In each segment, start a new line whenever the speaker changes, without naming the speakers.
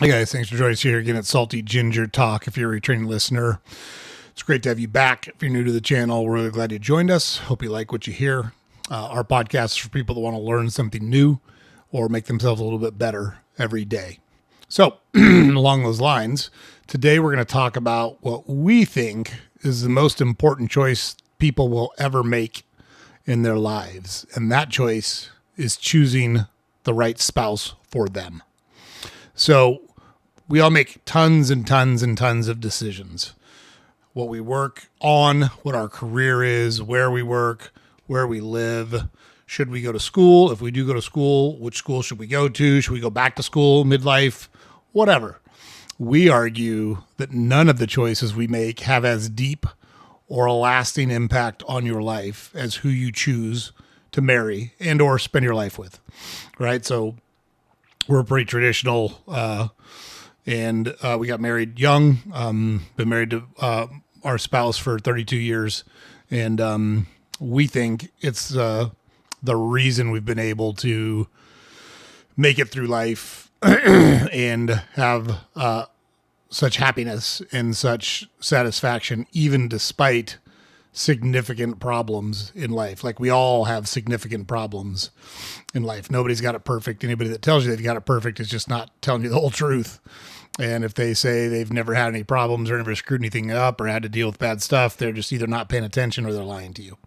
Hey guys, thanks for joining us here again at Salty Ginger Talk. If you're a returning listener, it's great to have you back. If you're new to the channel, we're really glad you joined us. Hope you like what you hear. Our podcast is for people that want to learn something new or make themselves a little bit better every day. So, along those lines, today we're going to talk about what we think is the most important choice people will ever make in their lives. And that choice is choosing the right spouse for them. So we all make tons and tons and tons of decisions. What we work on, what our career is, where we work, where we live. Should we go to school? If we do go to school, which school should we go to? Should we go back to school, midlife, whatever? We argue that none of the choices we make have as deep or a lasting impact on your life as who you choose to marry and or spend your life with, right? So we're pretty traditional, and we got married young. Been married to our spouse for 32 years, and we think it's the reason we've been able to make it through life and have such happiness and such satisfaction, even despite significant problems in life. Like, we all have significant problems in life. Nobody's got it perfect. Anybody that tells you they've got it perfect is just not telling you the whole truth. And if they say they've never had any problems or never screwed anything up or had to deal with bad stuff, they're just either not paying attention or they're lying to you.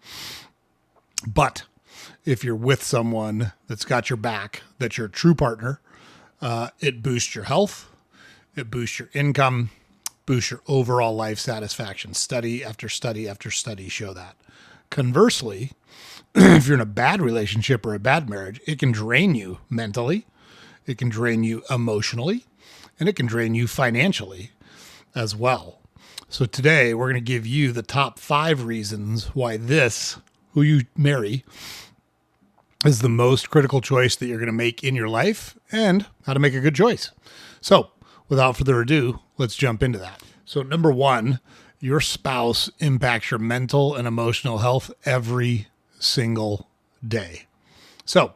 But if you're with someone that's got your back, that's your true partner, it boosts your health, it boosts your income, boost your overall life satisfaction. Study after study after study show that. Conversely, if you're in a bad relationship or a bad marriage, it can drain you mentally, it can drain you emotionally, and it can drain you financially as well. So today we're going to give you the top 5 reasons why this, who you marry, is the most critical choice that you're going to make in your life and how to make a good choice. So without further ado, let's jump into that. So number 1, your spouse impacts your mental and emotional health every single day. So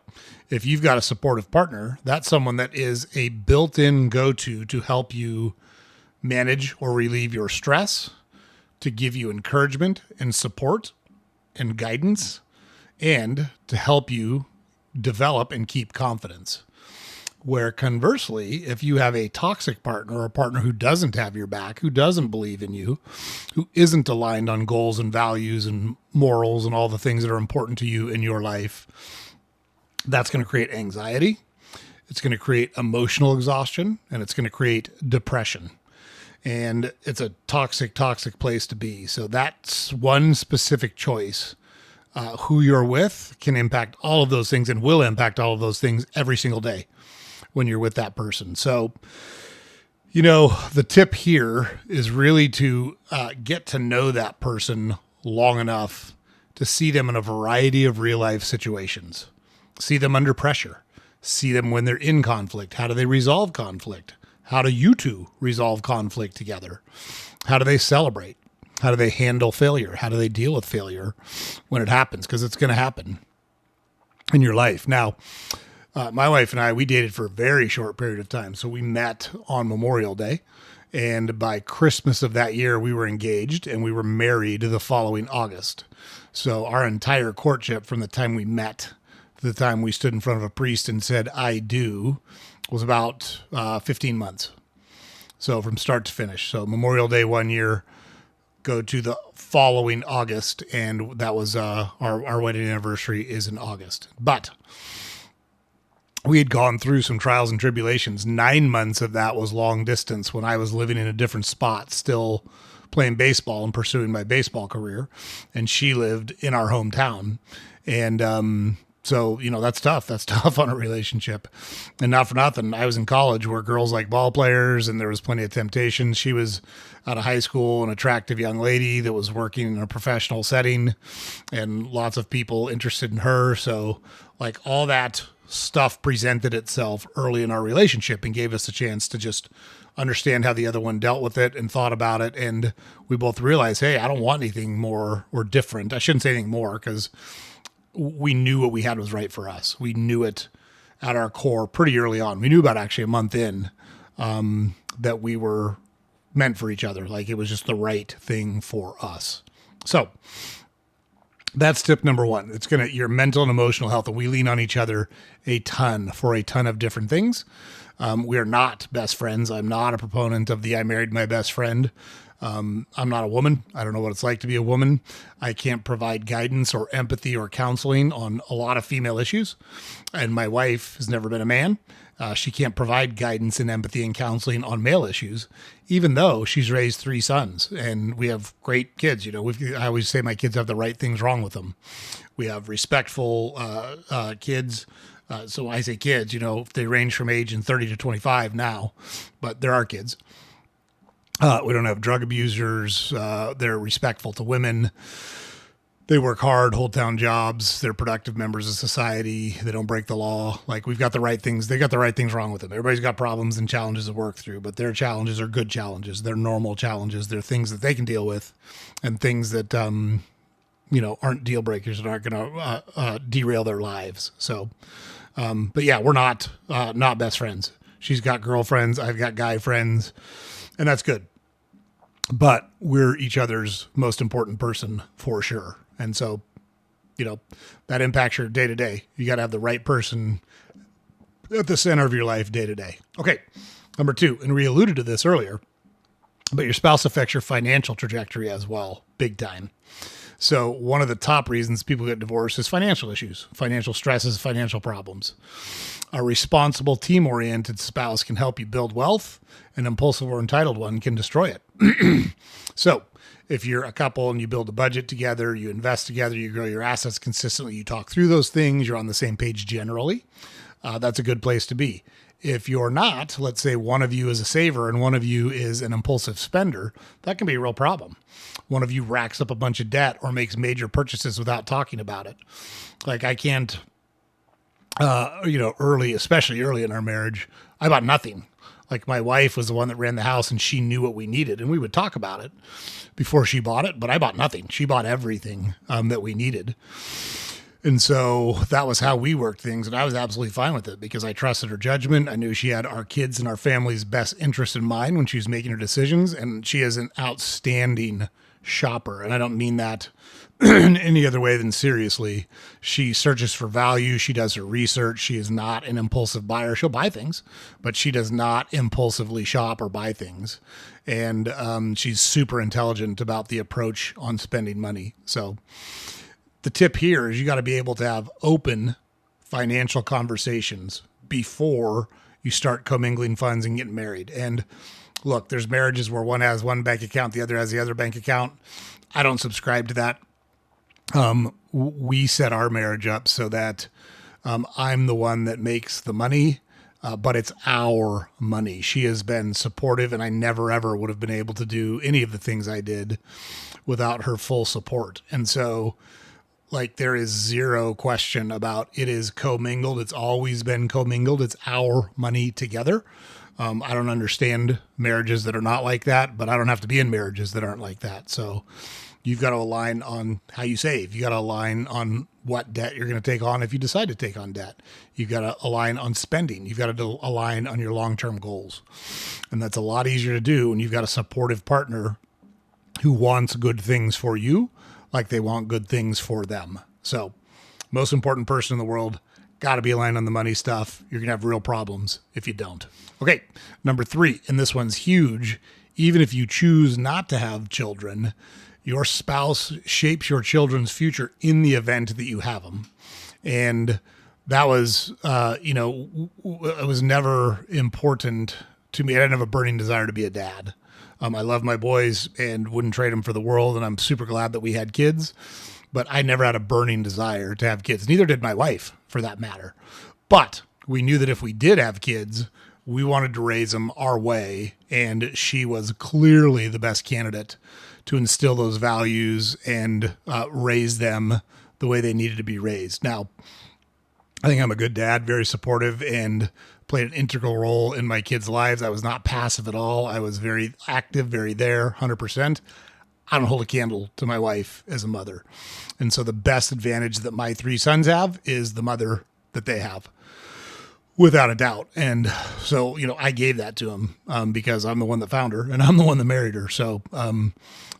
if you've got a supportive partner, that's someone that is a built-in go-to to help you manage or relieve your stress, to give you encouragement and support and guidance, and to help you develop and keep confidence. Where conversely, if you have a toxic partner or a partner who doesn't have your back, who doesn't believe in you, who isn't aligned on goals and values and morals and all the things that are important to you in your life, that's going to create anxiety. It's going to create emotional exhaustion, and it's going to create depression. And it's a toxic, toxic place to be. So that's one specific choice. Who you're with can impact all of those things and will impact all of those things every single day when you're with that person. So, the tip here is really to get to know that person long enough to see them in a variety of real life situations, see them under pressure, see them when they're in conflict. How do they resolve conflict? How do you two resolve conflict together? How do they celebrate? How do they handle failure? How do they deal with failure when it happens? Because it's going to happen in your life. Now, my wife and I, we dated for a very short period of time. So we met on Memorial Day. And by Christmas of that year, we were engaged and we were married the following August. So our entire courtship from the time we met to the time we stood in front of a priest and said, "I do," was about 15 months. So from start to finish. So Memorial Day one year, go to the following August. And that was our wedding anniversary is in August. But we had gone through some trials and tribulations. 9 months of that was long distance when I was living in a different spot, still playing baseball and pursuing my baseball career. And she lived in our hometown. And so, that's tough. That's tough on a relationship. And not for nothing, I was in college where girls like ball players and there was plenty of temptation. She was out of high school, an attractive young lady that was working in a professional setting and lots of people interested in her. So like all that stuff presented itself early in our relationship and gave us a chance to just understand how the other one dealt with it and thought about it. And we both realized, hey, I don't want anything more or different. I shouldn't say anything more because we knew what we had was right for us. We knew it at our core pretty early on. We knew about actually a month in that we were meant for each other. Like it was just the right thing for us. So that's tip number one. It's your mental and emotional health, and we lean on each other a ton for a ton of different things. We are not best friends. I'm not a proponent of I married my best friend. I'm not a woman. I don't know what it's like to be a woman. I can't provide guidance or empathy or counseling on a lot of female issues. And my wife has never been a man. She can't provide guidance and empathy and counseling on male issues, even though she's raised 3 sons and we have great kids. I always say my kids have the right things wrong with them. We have respectful kids. So I say kids, they range from age in 30 to 25 now, but there are kids. We don't have drug abusers. They're respectful to women. They work hard, hold down jobs. They're productive members of society. They don't break the law. Like we've got the right things. They got the right things wrong with them. Everybody's got problems and challenges to work through, but their challenges are good challenges. They're normal challenges. They're things that they can deal with and things that, aren't deal breakers and aren't going to derail their lives. So, but yeah, we're not best friends. She's got girlfriends. I've got guy friends, and that's good. But we're each other's most important person for sure. And so, that impacts your day to day. You got to have the right person at the center of your life day to day. Okay. Number 2, and we alluded to this earlier, but your spouse affects your financial trajectory as well, big time. So one of the top reasons people get divorced is financial issues, financial stresses, financial problems. A responsible, team-oriented spouse can help you build wealth. An impulsive or entitled one can destroy it. So if you're a couple and you build a budget together, you invest together, you grow your assets consistently, you talk through those things, you're on the same page generally, that's a good place to be. If you're not, let's say one of you is a saver and one of you is an impulsive spender, that can be a real problem. One of you racks up a bunch of debt or makes major purchases without talking about it. Like I can't, especially early in our marriage, I bought nothing. Like my wife was the one that ran the house and she knew what we needed and we would talk about it before she bought it, but I bought nothing. She bought everything that we needed. And so that was how we worked things. And I was absolutely fine with it because I trusted her judgment. I knew she had our kids and our family's best interest in mind when she was making her decisions. And she is an outstanding shopper. And I don't mean that in any other way than seriously. She searches for value. She does her research. She is not an impulsive buyer. She'll buy things, but she does not impulsively shop or buy things. And she's super intelligent about the approach on spending money. So the tip here is you got to be able to have open financial conversations before you start commingling funds and getting married. And look, there's marriages where one has one bank account, the other has the other bank account. I don't subscribe to that. We set our marriage up so that I'm the one that makes the money, but it's our money. She has been supportive, and I never, ever would have been able to do any of the things I did without her full support. And so, like, there is zero question about it is commingled. It's always been commingled. It's our money together. I don't understand marriages that are not like that, but I don't have to be in marriages that aren't like that. So you've got to align on how you save. You got to align on what debt you're going to take on if you decide to take on debt. You've got to align on spending. You've got to align on your long-term goals. And that's a lot easier to do when you've got a supportive partner who wants good things for you, like they want good things for them. So most important person in the world, got to be aligned on the money stuff. You're going to have real problems if you don't. Okay, number 3, and this one's huge. Even if you choose not to have children, your spouse shapes your children's future in the event that you have them. And that was, it was never important to me. I didn't have a burning desire to be a dad. I love my boys and wouldn't trade them for the world. And I'm super glad that we had kids, but I never had a burning desire to have kids. Neither did my wife, for that matter. But we knew that if we did have kids, we wanted to raise them our way. And she was clearly the best candidate to instill those values and raise them the way they needed to be raised. Now, I think I'm a good dad, very supportive, and played an integral role in my kids' lives. I was not passive at all. I was very active, very there, 100%. I don't hold a candle to my wife as a mother. And so the best advantage that my 3 sons have is the mother that they have. without a doubt. And so, I gave that to him because I'm the one that found her and I'm the one that married her. So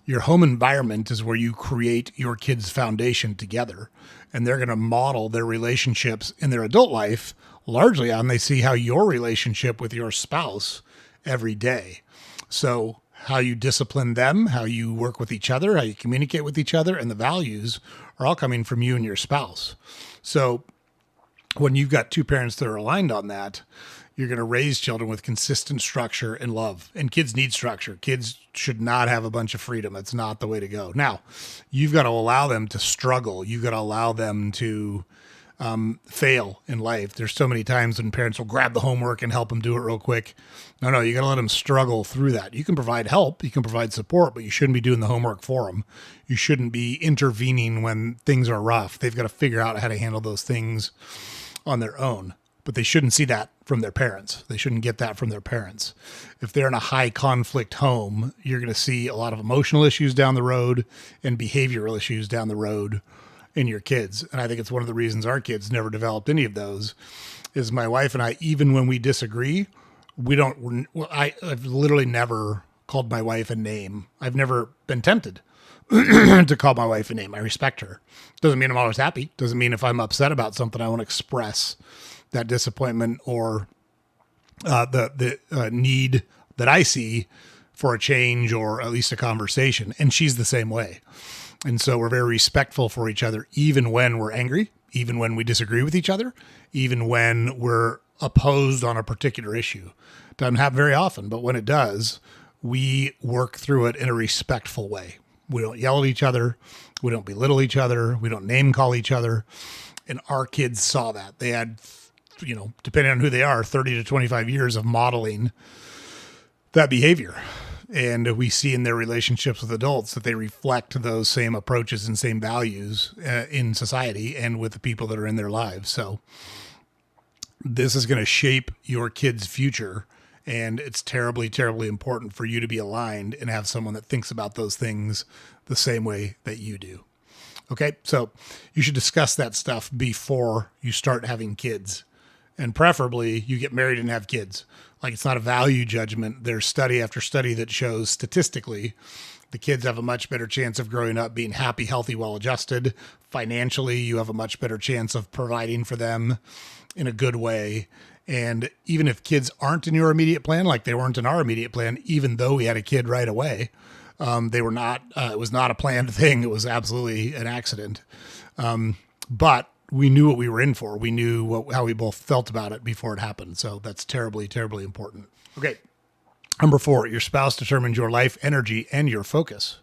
your home environment is where you create your kids' foundation together. And they're going to model their relationships in their adult life largely on they see how your relationship with your spouse every day. So how you discipline them, how you work with each other, how you communicate with each other, and the values are all coming from you and your spouse. So when you've got two parents that are aligned on that, you're going to raise children with consistent structure and love. And kids need structure. Kids should not have a bunch of freedom. It's not the way to go. Now, you've got to allow them to struggle. You've got to allow them to fail in life. There's so many times when parents will grab the homework and help them do it real quick. No, you got to let them struggle through that. You can provide help, you can provide support, but you shouldn't be doing the homework for them. You shouldn't be intervening when things are rough. They've got to figure out how to handle those things on their own, but they shouldn't see that from their parents. They shouldn't get that from their parents. If they're in a high conflict home, you're going to see a lot of emotional issues down the road and behavioral issues down the road in your kids. And I think it's one of the reasons our kids never developed any of those is my wife and I, even when we disagree, I've literally never called my wife a name. I've never been tempted to call my wife a name. I respect her. Doesn't mean I'm always happy. Doesn't mean if I'm upset about something, I want to express that disappointment or the need that I see for a change or at least a conversation. And she's the same way. And so we're very respectful for each other, even when we're angry, even when we disagree with each other, even when we're opposed on a particular issue. Doesn't happen very often, but when it does, we work through it in a respectful way. We don't yell at each other. We don't belittle each other. We don't name call each other. And our kids saw that. They had, depending on who they are, 30 to 25 years of modeling that behavior. And we see in their relationships with adults that they reflect those same approaches and same values in society and with the people that are in their lives. So this is going to shape your kid's future. And it's terribly, terribly important for you to be aligned and have someone that thinks about those things the same way that you do. Okay, so you should discuss that stuff before you start having kids. And preferably you get married and have kids. Like, it's not a value judgment. There's study after study that shows statistically the kids have a much better chance of growing up being happy, healthy, well-adjusted. Financially, you have a much better chance of providing for them in a good way. And even if kids aren't in your immediate plan, like they weren't in our immediate plan, even though we had a kid right away, they were not, it was not a planned thing. It was absolutely an accident. But we knew what we were in for. We knew how we both felt about it before it happened. So that's terribly, terribly important. Okay. Number 4, your spouse determines your life energy and your focus.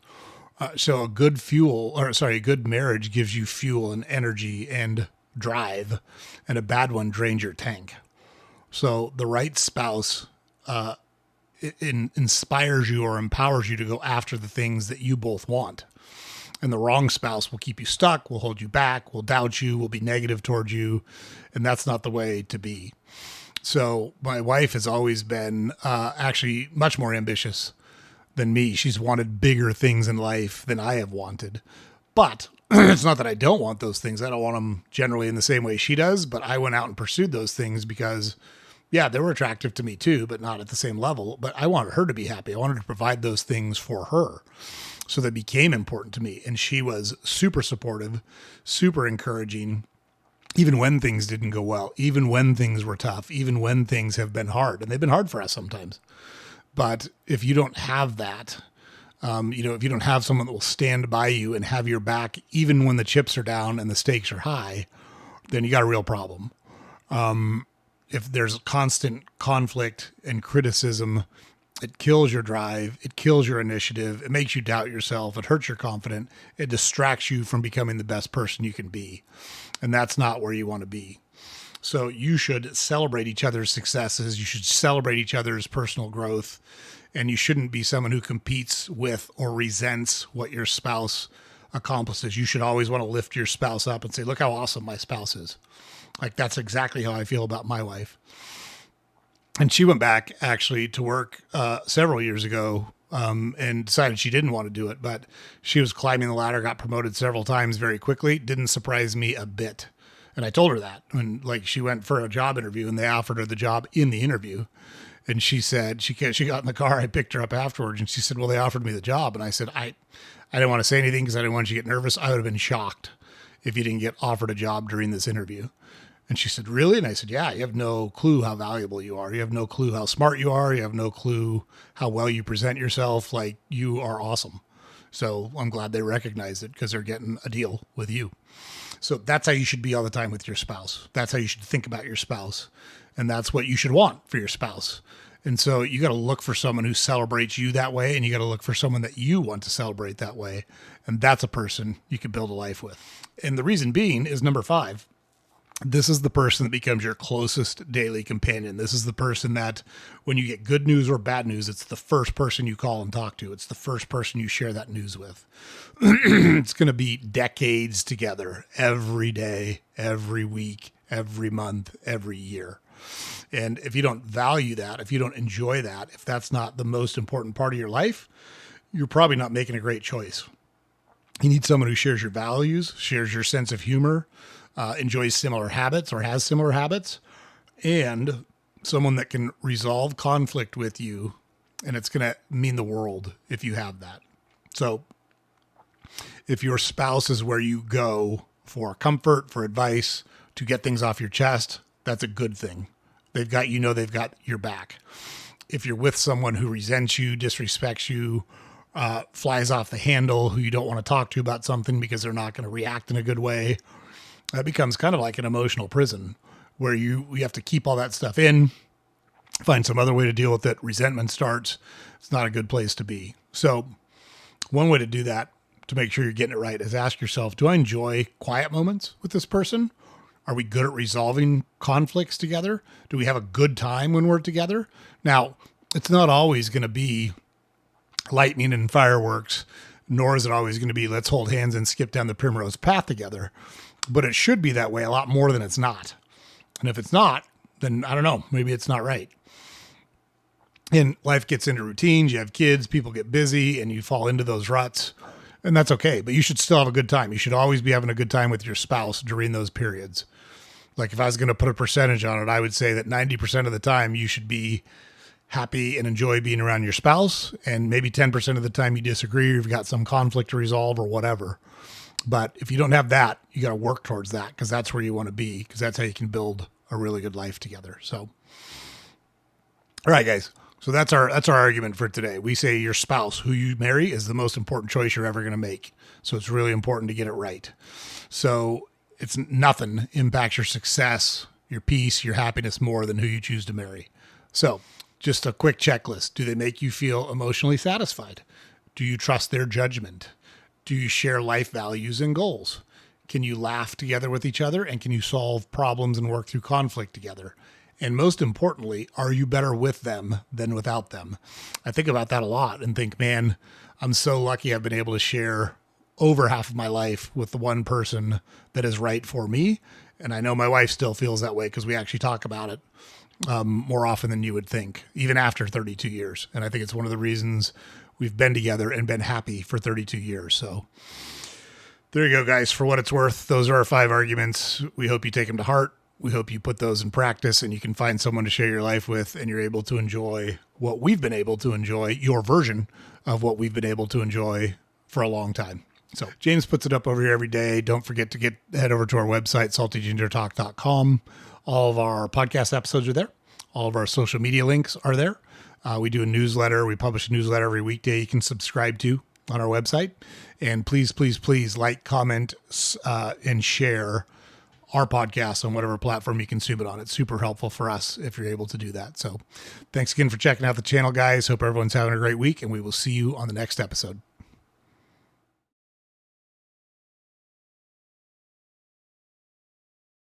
So a good marriage gives you fuel and energy and drive, and a bad one drains your tank. So the right spouse inspires you or empowers you to go after the things that you both want. And the wrong spouse will keep you stuck, will hold you back, will doubt you, will be negative towards you. And that's not the way to be. So my wife has always been actually much more ambitious than me. She's wanted bigger things in life than I have wanted. But it's not that I don't want those things. I don't want them generally in the same way she does. But I went out and pursued those things because, yeah, they were attractive to me too, but not at the same level. But I wanted her to be happy. I wanted to provide those things for her. So that became important to me. And she was super supportive, super encouraging, even when things didn't go well, even when things were tough, even when things have been hard. And they've been hard for us sometimes. But if you don't have that, if you don't have someone that will stand by you and have your back, even when the chips are down and the stakes are high, then you got a real problem. If there's constant conflict and criticism, it kills your drive. It kills your initiative. It makes you doubt yourself. It hurts your confidence. It distracts you from becoming the best person you can be. And that's not where you want to be. So you should celebrate each other's successes. You should celebrate each other's personal growth. And you shouldn't be someone who competes with or resents what your spouse accomplishes. You should always want to lift your spouse up and say, look how awesome my spouse is. Like, that's exactly how I feel about my wife. And she went back actually to work several years ago and decided she didn't want to do it. But she was climbing the ladder, got promoted several times very quickly. Didn't surprise me a bit. And I told her that when like she went for a job interview and they offered her the job in the interview. And she said, she got in the car. I picked her up afterwards and she said, well, they offered me the job. And I said, I didn't want to say anything because I didn't want you to get nervous. I would have been shocked if you didn't get offered a job during this interview. And she said, really? And I said, yeah, you have no clue how valuable you are. You have no clue how smart you are. You have no clue how well you present yourself. Like, you are awesome. So I'm glad they recognize it because they're getting a deal with you. So that's how you should be all the time with your spouse. That's how you should think about your spouse. And that's what you should want for your spouse. And so you got to look for someone who celebrates you that way. And you got to look for someone that you want to celebrate that way. And that's a person you can build a life with. And the reason being is number 5. This is the person that becomes your closest daily companion. This is the person that when you get good news or bad news, it's the first person you call and talk to. It's the first person you share that news with. It's going to be decades together every day, every week, every month, every year. And if you don't value that, if you don't enjoy that, if that's not the most important part of your life, you're probably not making a great choice. You need someone who shares your values, shares your sense of humor, enjoys similar habits or has similar habits, and someone that can resolve conflict with you. And it's going to mean the world if you have that. So if your spouse is where you go for comfort, for advice, to get things off your chest, that's a good thing. They've got your back. If you're with someone who resents you, disrespects you, flies off the handle, who you don't want to talk to about something because they're not going to react in a good way, that becomes kind of like an emotional prison where you have to keep all that stuff in, find some other way to deal with it. Resentment starts. It's not a good place to be. So one way to do that, to make sure you're getting it right, is ask yourself, do I enjoy quiet moments with this person? Are we good at resolving conflicts together? Do we have a good time when we're together? Now, it's not always going to be lightning and fireworks, nor is it always going to be let's hold hands and skip down the primrose path together. But it should be that way a lot more than it's not. And if it's not, then I don't know, maybe it's not right. And life gets into routines. You have kids, people get busy, and you fall into those ruts. And that's okay. But you should still have a good time. You should always be having a good time with your spouse during those periods. Like if I was going to put a percentage on it, I would say that 90% of the time you should be happy and enjoy being around your spouse. And maybe 10% of the time you disagree, or you've got some conflict to resolve or whatever. But if you don't have that, you got to work towards that because that's where you want to be, because that's how you can build a really good life together. So, all right, guys. So that's our argument for today. We say your spouse, who you marry, is the most important choice you're ever going to make. So it's really important to get it right. So it's nothing impacts your success, your peace, your happiness more than who you choose to marry. So just a quick checklist. Do they make you feel emotionally satisfied? Do you trust their judgment? Do you share life values and goals? Can you laugh together with each other? And can you solve problems and work through conflict together? And most importantly, are you better with them than without them? I think about that a lot and think, man, I'm so lucky I've been able to share over half of my life with the one person that is right for me. And I know my wife still feels that way because we actually talk about it more often than you would think, even after 32 years. And I think it's one of the reasons we've been together and been happy for 32 years. So there you go, guys. For what it's worth, those are our 5 arguments. We hope you take them to heart. We hope you put those in practice and you can find someone to share your life with and you're able to enjoy what we've been able to enjoy, your version of what we've been able to enjoy for a long time. So James puts it up over here every day. Don't forget to head over to our website, saltygingertalk.com. All of our podcast episodes are there. All of our social media links are there. We do a newsletter. We publish a newsletter every weekday you can subscribe to on our website. And please, please, please like, comment, and share our podcast on whatever platform you consume it on. It's super helpful for us if you're able to do that. So thanks again for checking out the channel, guys. Hope everyone's having a great week, and we will see you on the next episode.